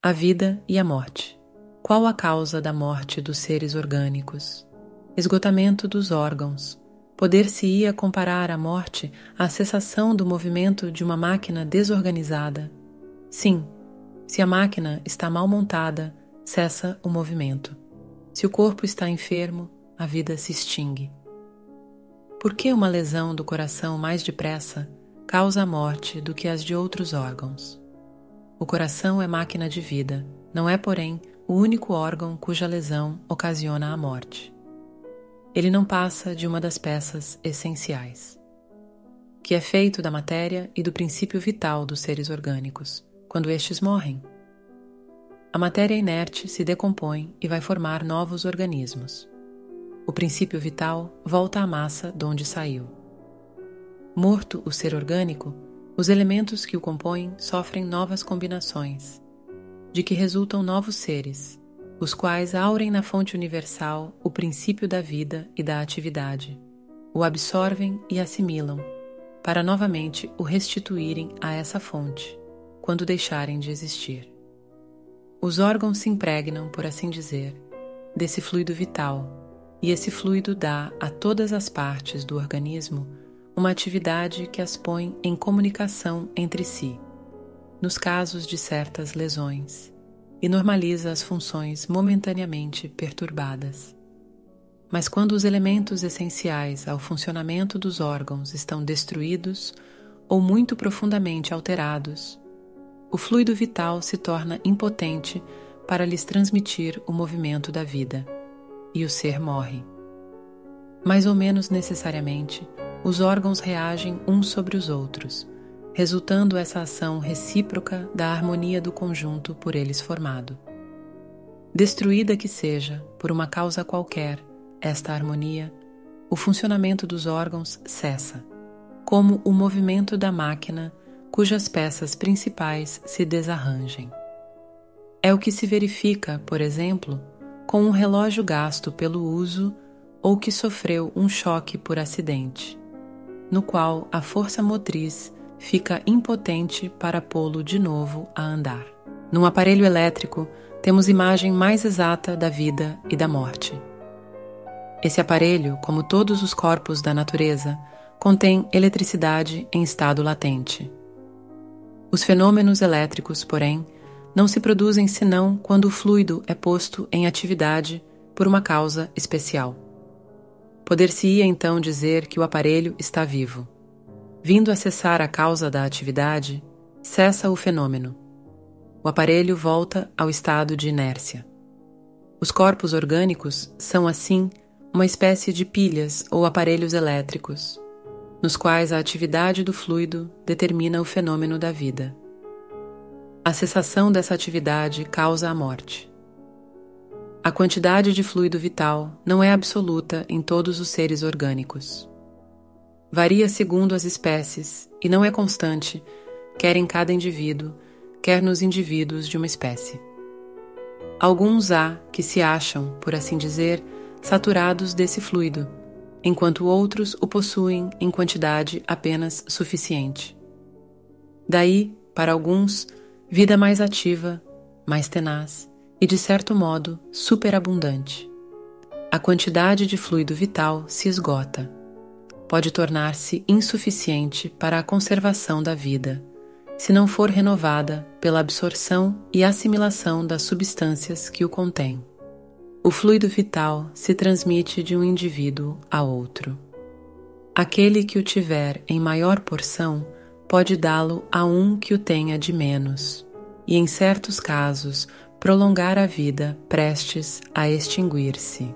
A vida e a morte. Qual a causa da morte dos seres orgânicos? Esgotamento dos órgãos. Poder-se-ia comparar a morte à cessação do movimento de uma máquina desorganizada? Sim, se a máquina está mal montada, cessa o movimento. Se o corpo está enfermo, a vida se extingue. Por que uma lesão do coração mais depressa causa a morte do que as de outros órgãos? O coração é máquina de vida, não é, porém, o único órgão cuja lesão ocasiona a morte. Ele não passa de uma das peças essenciais, que é feito da matéria e do princípio vital dos seres orgânicos, quando estes morrem. A matéria inerte se decompõe e vai formar novos organismos. O princípio vital volta à massa de onde saiu. Morto o ser orgânico, os elementos que o compõem sofrem novas combinações, de que resultam novos seres, os quais aurem na fonte universal o princípio da vida e da atividade, o absorvem e assimilam, para novamente o restituírem a essa fonte, quando deixarem de existir. Os órgãos se impregnam, por assim dizer, desse fluido vital, e esse fluido dá a todas as partes do organismo uma atividade que as põe em comunicação entre si, nos casos de certas lesões, e normaliza as funções momentaneamente perturbadas. Mas quando os elementos essenciais ao funcionamento dos órgãos estão destruídos ou muito profundamente alterados, o fluido vital se torna impotente para lhes transmitir o movimento da vida, e o ser morre. Mais ou menos necessariamente, os órgãos reagem uns sobre os outros, resultando essa ação recíproca da harmonia do conjunto por eles formado. Destruída que seja, por uma causa qualquer, esta harmonia, o funcionamento dos órgãos cessa, como o movimento da máquina cujas peças principais se desarranjem. É o que se verifica, por exemplo, com um relógio gasto pelo uso ou que sofreu um choque por acidente, no qual a força motriz fica impotente para pô-lo de novo a andar. Num aparelho elétrico, temos imagem mais exata da vida e da morte. Esse aparelho, como todos os corpos da natureza, contém eletricidade em estado latente. Os fenômenos elétricos, porém, não se produzem senão quando o fluido é posto em atividade por uma causa especial. Poder-se-ia então dizer que o aparelho está vivo. Vindo a cessar a causa da atividade, cessa o fenômeno. O aparelho volta ao estado de inércia. Os corpos orgânicos são, assim, uma espécie de pilhas ou aparelhos elétricos, nos quais a atividade do fluido determina o fenômeno da vida. A cessação dessa atividade causa a morte. A quantidade de fluido vital não é absoluta em todos os seres orgânicos. Varia segundo as espécies e não é constante, quer em cada indivíduo, quer nos indivíduos de uma espécie. Alguns há que se acham, por assim dizer, saturados desse fluido, enquanto outros o possuem em quantidade apenas suficiente. Daí, para alguns, vida mais ativa, mais tenaz e, de certo modo, superabundante. A quantidade de fluido vital se esgota. Pode tornar-se insuficiente para a conservação da vida, se não for renovada pela absorção e assimilação das substâncias que o contêm. O fluido vital se transmite de um indivíduo a outro. Aquele que o tiver em maior porção pode dá-lo a um que o tenha de menos, e em certos casos prolongar a vida prestes a extinguir-se.